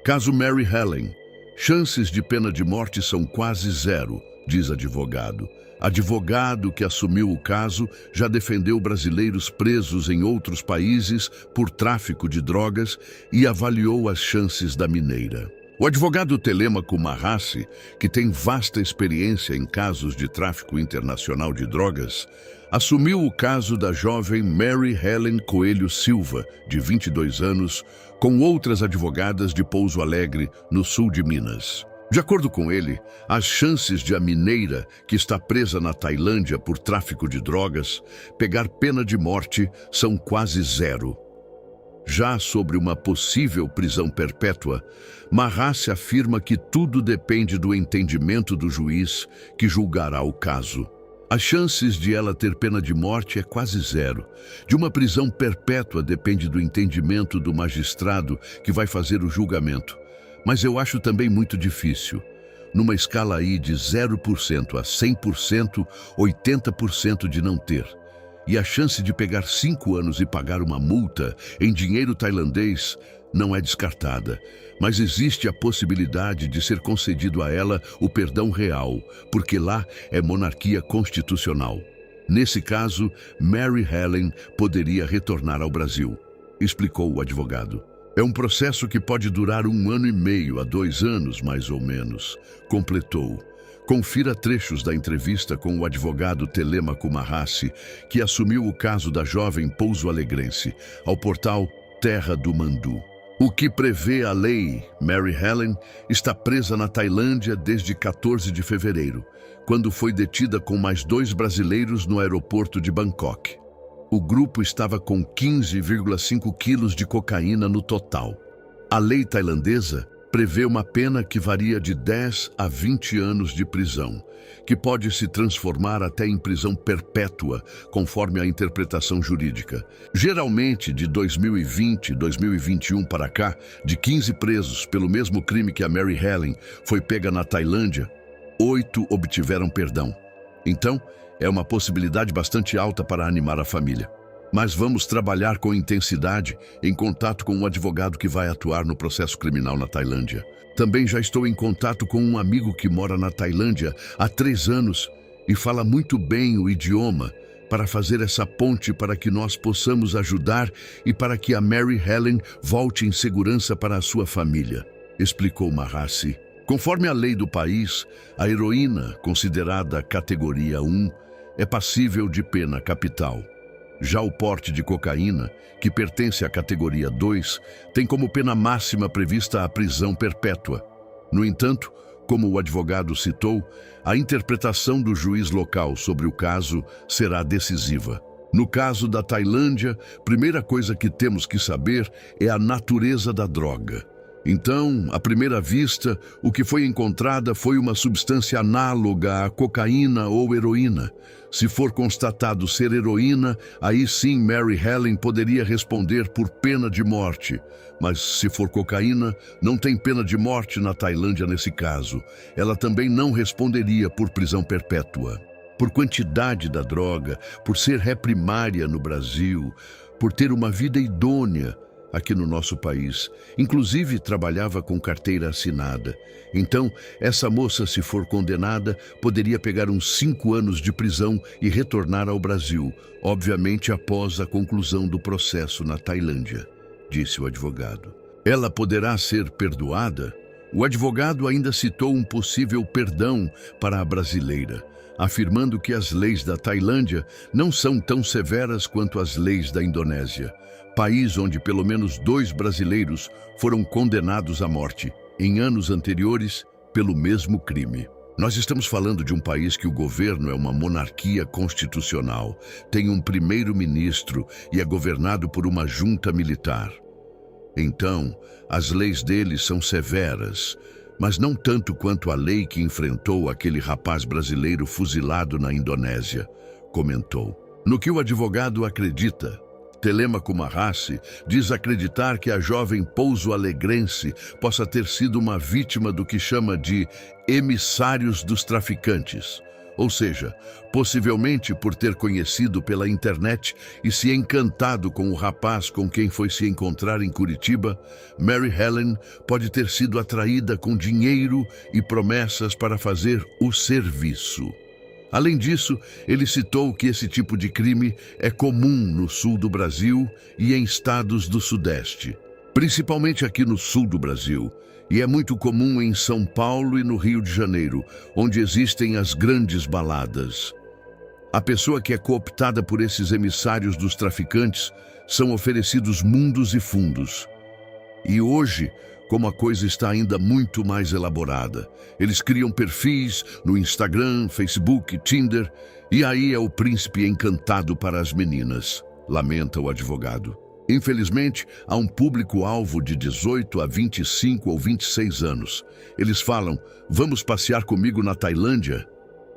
Caso Mary Helen. Chances de pena de morte são quase zero, diz advogado. Advogado que assumiu o caso já defendeu brasileiros presos em outros países por tráfico de drogas e avaliou as chances da mineira. O advogado Telêmaco Marrassi, que tem vasta experiência em casos de tráfico internacional de drogas, assumiu o caso da jovem Mary Helen Coelho Silva, de 22 anos, com outras advogadas de Pouso Alegre, no sul de Minas. De acordo com ele, as chances de a mineira, que está presa na Tailândia por tráfico de drogas, pegar pena de morte são quase zero. Já sobre uma possível prisão perpétua, Marrassi afirma que tudo depende do entendimento do juiz que julgará o caso. As chances de ela ter pena de morte é quase zero. De uma prisão perpétua depende do entendimento do magistrado que vai fazer o julgamento. Mas eu acho também muito difícil. Numa escala aí de 0% a 100%, 80% de não ter. E a chance de pegar 5 anos e pagar uma multa em dinheiro tailandês não é descartada. Mas existe a possibilidade de ser concedido a ela o perdão real, porque lá é monarquia constitucional. Nesse caso, Mary Helen poderia retornar ao Brasil, explicou o advogado. É um processo que pode durar 1 ano e meio a 2 anos, mais ou menos, completou. Confira trechos da entrevista com o advogado Telêmaco Marrassi, que assumiu o caso da jovem pouso-alegrense, ao portal Terra do Mandu. O que prevê a lei, Mary Helen está presa na Tailândia desde 14 de fevereiro, quando foi detida com mais 2 brasileiros no aeroporto de Bangkok. O grupo estava com 15,5 quilos de cocaína no total. A lei tailandesa prevê uma pena que varia de 10 a 20 anos de prisão, que pode se transformar até em prisão perpétua, conforme a interpretação jurídica. Geralmente, de 2020 e 2021 para cá, de 15 presos pelo mesmo crime que a Mary Helen foi pega na Tailândia, 8 obtiveram perdão. Então, é uma possibilidade bastante alta para animar a família. Mas vamos trabalhar com intensidade em contato com um advogado que vai atuar no processo criminal na Tailândia. Também já estou em contato com um amigo que mora na Tailândia há 3 anos e fala muito bem o idioma para fazer essa ponte para que nós possamos ajudar e para que a Mary Helen volte em segurança para a sua família, explicou Marrassi. Conforme a lei do país, a heroína, considerada categoria 1, é passível de pena capital. Já o porte de cocaína, que pertence à categoria 2, tem como pena máxima prevista a prisão perpétua. No entanto, como o advogado citou, a interpretação do juiz local sobre o caso será decisiva. No caso da Tailândia, primeira coisa que temos que saber é a natureza da droga. Então, à primeira vista, o que foi encontrada foi uma substância análoga à cocaína ou heroína. Se for constatado ser heroína, aí sim Mary Helen poderia responder por pena de morte. Mas se for cocaína, não tem pena de morte na Tailândia nesse caso. Ela também não responderia por prisão perpétua. Por quantidade da droga, por ser ré primária no Brasil, por ter uma vida idônea aqui no nosso país. Inclusive, trabalhava com carteira assinada. Então, essa moça, se for condenada, poderia pegar uns 5 anos de prisão e retornar ao Brasil, obviamente após a conclusão do processo na Tailândia, disse o advogado. Ela poderá ser perdoada? O advogado ainda citou um possível perdão para a brasileira, afirmando que as leis da Tailândia não são tão severas quanto as leis da Indonésia, país onde pelo menos 2 brasileiros foram condenados à morte, em anos anteriores, pelo mesmo crime. Nós estamos falando de um país que o governo é uma monarquia constitucional, tem um primeiro-ministro e é governado por uma junta militar. Então, as leis deles são severas, mas não tanto quanto a lei que enfrentou aquele rapaz brasileiro fuzilado na Indonésia, comentou. No que o advogado acredita, Telêmaco Marrassi diz acreditar que a jovem pouso-alegrense possa ter sido uma vítima do que chama de emissários dos traficantes, Ou seja, possivelmente por ter conhecido pela internet e se encantado com o rapaz com quem foi se encontrar em Curitiba, Mary Helen pode ter sido atraída com dinheiro e promessas para fazer o serviço. Além disso, ele citou que esse tipo de crime é comum no sul do Brasil e em estados do Sudeste, principalmente aqui no sul do Brasil, e é muito comum em São Paulo e no Rio de Janeiro, onde existem as grandes baladas. A pessoa que é cooptada por esses emissários dos traficantes são oferecidos mundos e fundos. E hoje, como a coisa está ainda muito mais elaborada, eles criam perfis no Instagram, Facebook, Tinder, e aí é o príncipe encantado para as meninas, lamenta o advogado. Infelizmente, há um público-alvo de 18 a 25 ou 26 anos. Eles falam, vamos passear comigo na Tailândia?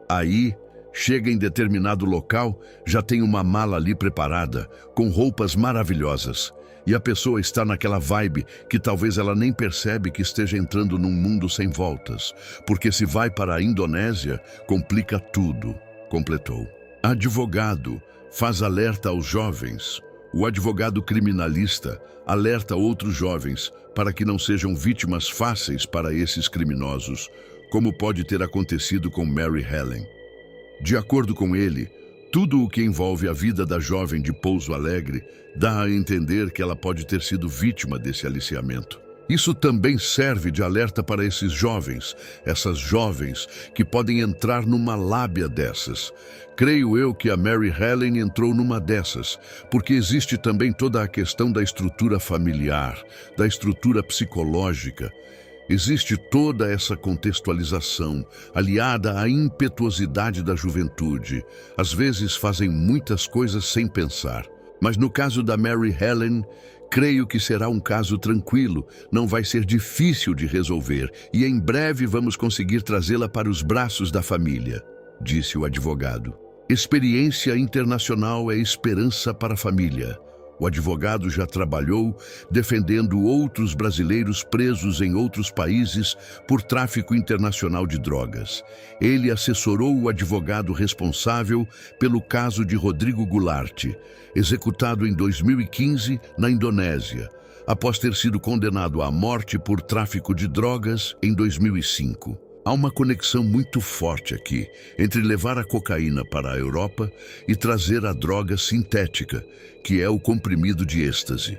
Aí, chega em determinado local, já tem uma mala ali preparada, com roupas maravilhosas. E a pessoa está naquela vibe que talvez ela nem percebe que esteja entrando num mundo sem voltas. Porque se vai para a Indonésia, complica tudo, completou. Advogado faz alerta aos jovens. O advogado criminalista alerta outros jovens para que não sejam vítimas fáceis para esses criminosos, como pode ter acontecido com Mary Helen. De acordo com ele, tudo o que envolve a vida da jovem de Pouso Alegre dá a entender que ela pode ter sido vítima desse aliciamento. Isso também serve de alerta para esses jovens, essas jovens que podem entrar numa lábia dessas. Creio eu que a Mary Helen entrou numa dessas, porque existe também toda a questão da estrutura familiar, da estrutura psicológica. Existe toda essa contextualização, aliada à impetuosidade da juventude. Às vezes fazem muitas coisas sem pensar. Mas no caso da Mary Helen, creio que será um caso tranquilo, não vai ser difícil de resolver e em breve vamos conseguir trazê-la para os braços da família, disse o advogado. Experiência internacional é esperança para a família. O advogado já trabalhou defendendo outros brasileiros presos em outros países por tráfico internacional de drogas. Ele assessorou o advogado responsável pelo caso de Rodrigo Goulart, executado em 2015 na Indonésia, após ter sido condenado à morte por tráfico de drogas em 2005. Há uma conexão muito forte aqui entre levar a cocaína para a Europa e trazer a droga sintética, que é o comprimido de êxtase.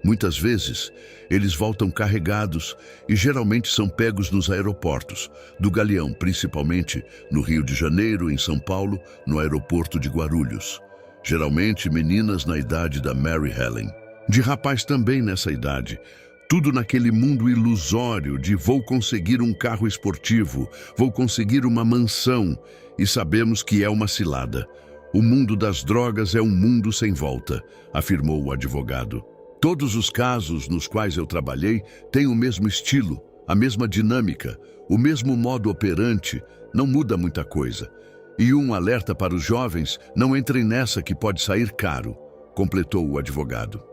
Muitas vezes, eles voltam carregados e geralmente são pegos nos aeroportos, do Galeão, principalmente no Rio de Janeiro, em São Paulo, no aeroporto de Guarulhos. Geralmente meninas na idade da Mary Helen. De rapaz também nessa idade. Tudo naquele mundo ilusório de vou conseguir um carro esportivo, vou conseguir uma mansão, e sabemos que é uma cilada. O mundo das drogas é um mundo sem volta, afirmou o advogado. Todos os casos nos quais eu trabalhei têm o mesmo estilo, a mesma dinâmica, o mesmo modo operante, não muda muita coisa. E um alerta para os jovens, não entrem nessa que pode sair caro, completou o advogado.